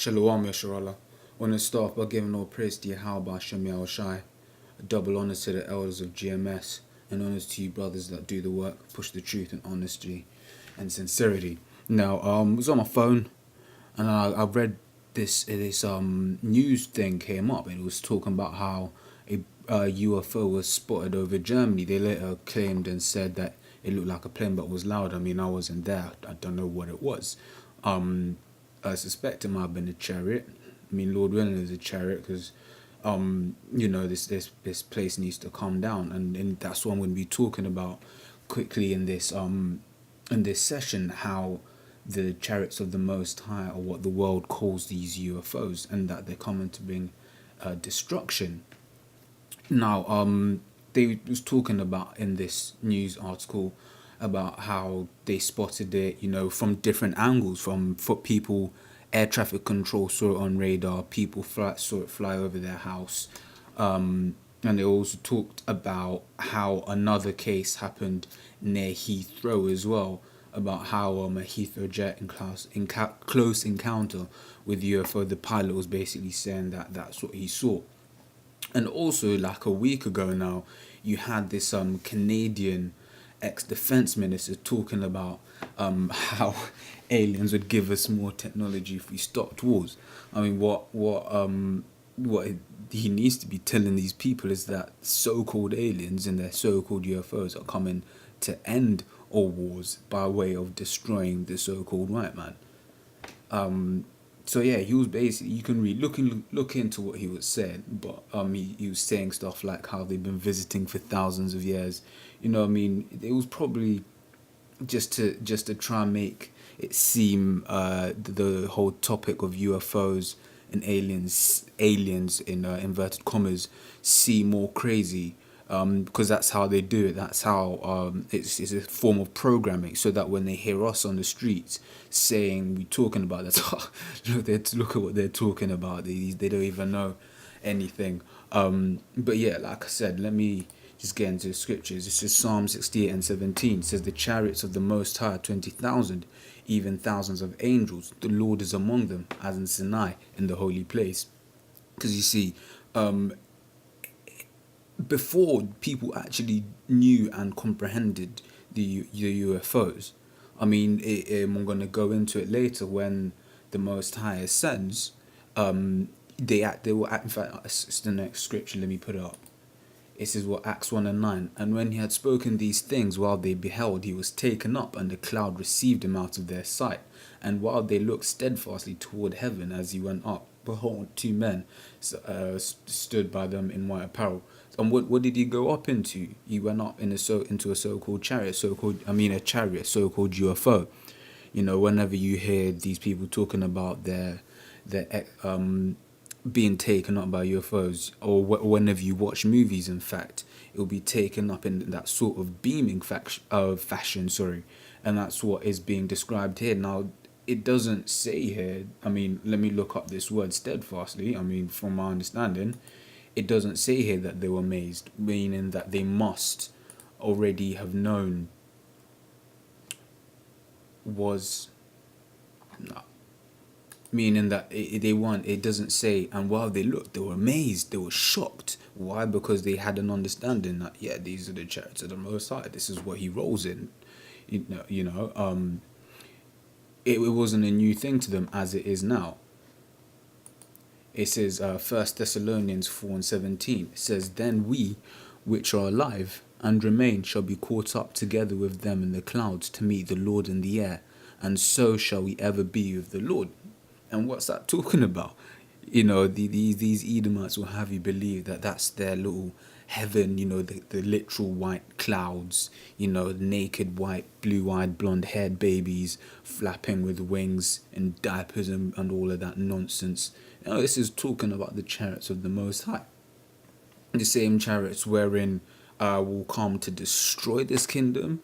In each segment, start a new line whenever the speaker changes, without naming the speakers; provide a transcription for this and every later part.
Shalom Yasharallah. I want to start by giving all praise to Yahweh Hashem Shai. A double honor to the elders of GMS, and honors to you brothers that do the work, push the truth and honesty and sincerity. Now, I was on my phone and I read this news thing came up, and it was talking about how a UFO was spotted over Germany. They later claimed and said that it looked like a plane but was loud. I mean, I wasn't there. I don't know what it was. I suspect it might have been a chariot. I mean, Lord willing, is a chariot because, this place needs to calm down, and that's what I'm going to be talking about quickly in this session. How the chariots of the Most High are what the world calls these UFOs, and that they're coming to bring destruction. Now, they was talking about in this news article about how they spotted it, from different angles, from foot people, air traffic control saw it on radar, people saw it fly over their house. And they also talked about how another case happened near Heathrow as well, about how a Heathrow jet in close encounter with UFO, the pilot was basically saying that that's what he saw. And also, like a week ago now, you had this Canadian ex-defense minister talking about how aliens would give us more technology if we stopped wars. I mean, what he needs to be telling these people is that so-called aliens and their so-called UFOs are coming to end all wars by way of destroying the so-called white man. So yeah, he was basically, you can look into what he was saying, but he was saying stuff like how they've been visiting for thousands of years. It was probably just to try and make it seem the whole topic of UFOs and aliens in inverted commas seem more crazy. Because that's how they do it. That's how it's a form of programming, so that when they hear us on the streets saying we talking about that, look at what they're talking about. They don't even know anything. But yeah, like I said, let me just get into the scriptures. This is Psalm 68:17. It says, "The chariots of the Most High are 20,000, even thousands of angels. The Lord is among them, as in Sinai, in the holy place." Because you see, before people actually knew and comprehended the UFOs, I mean, I'm going to go into it later when the Most High ascends. They were, in fact, it's the next scripture. Let me put it up. It says, what, Acts 1:9. "And when he had spoken these things, while they beheld, he was taken up, and the cloud received him out of their sight. And while they looked steadfastly toward heaven as he went up, behold, two men stood by them in white apparel." And what did he go up into? He went up into a so-called chariot, a chariot, so-called UFO. Whenever you hear these people talking about their being taken up by UFOs, or whenever you watch movies, in fact, it will be taken up in that sort of beaming fashion, and that's what is being described here. Now, it doesn't say here, I mean, let me look up this word steadfastly. I mean, from my understanding, it doesn't say here that they were amazed, meaning that they must already have known meaning that they weren't. It doesn't say, and while they looked, they were amazed, they were shocked. Why? Because they had an understanding that, yeah, these are the chariots of the Most High. This is what he rolls in. It wasn't a new thing to them as it is now. It says, 1 Thessalonians 4:17. It says, "Then we, which are alive and remain, shall be caught up together with them in the clouds to meet the Lord in the air, and so shall we ever be with the Lord." And what's that talking about? These Edomites will have you believe that that's their little heaven, the literal white clouds, naked white, blue-eyed, blonde-haired babies flapping with wings and diapers and all of that nonsense. This is talking about the chariots of the Most High. The same chariots wherein will come to destroy this kingdom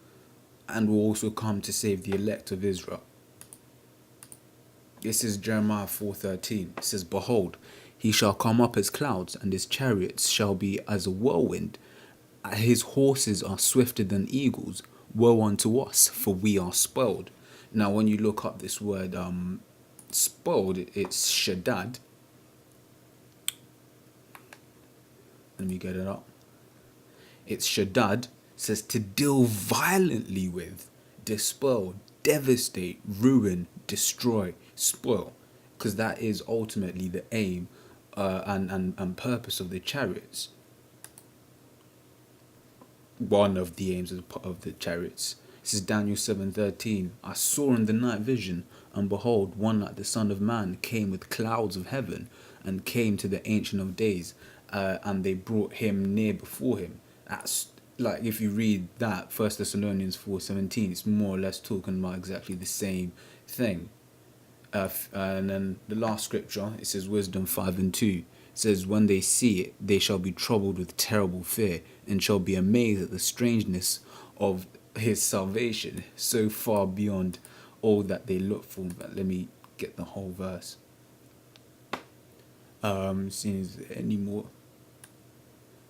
and will also come to save the elect of Israel. This is Jeremiah 4:13. It says, "Behold, he shall come up as clouds, and his chariots shall be as a whirlwind. His horses are swifter than eagles. Woe unto us, for we are spoiled." Now, when you look up this word Spelled, it's Shaddad. Let me get it up. It's Shaddad. Says to deal violently with, dispel, devastate, ruin, destroy, spoil. Because that is ultimately the aim and purpose of the chariots. One of the aims of the chariots. This is Daniel 7:13. I saw in the night vision, and behold, one like the Son of Man came with clouds of heaven, and came to the Ancient of Days, and they brought him near before him. That's like, if you read that, 1 Thessalonians 4:17, it's more or less talking about exactly the same thing. And then the last scripture, it says Wisdom 5:2. It says, when they see it, they shall be troubled with terrible fear, and shall be amazed at the strangeness of his salvation, so far beyond all that they look for. But let me get the whole verse. Seeing is there any more.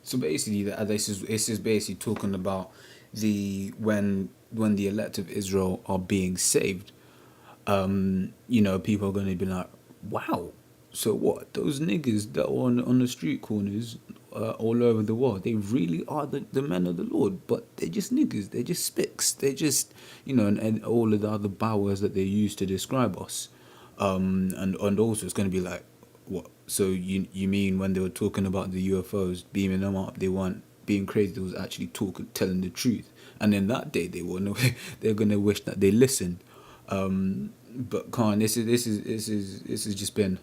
So basically, this is basically talking about the when the elect of Israel are being saved. People are going to be like, wow, so what? Those niggas that are on the street corners all over the world, they really are the men of the Lord, but they're just niggas, they're just spicks, they're just, and all of the other bowers that they use to describe us. And also it's going to be like, what? So you mean when they were talking about the UFOs, beaming them up, they weren't being crazy, they was actually telling the truth. And in that day, they're going to wish that they listened. But Khan, this has just been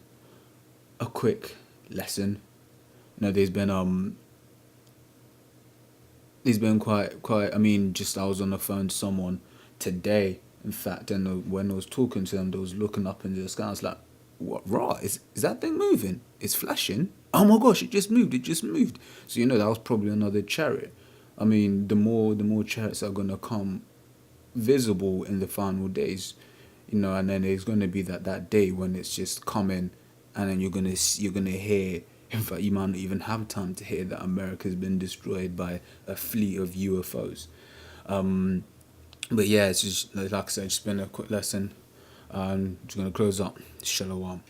a quick lesson. There's been quite. I mean, just I was on the phone to someone today, in fact, and when I was talking to them, they was looking up into the sky. I was like, "What? Raw? Is that thing moving? It's flashing. Oh my gosh! It just moved. It just moved." So that was probably another chariot. I mean, the more chariots are gonna come visible in the final days, and then there's going to be that day when it's just coming, and then you're gonna hear. In fact, you might not even have time to hear that America's been destroyed by a fleet of UFOs. But yeah, it's just like I said, it's been a quick lesson. Just gonna close up. Shalom.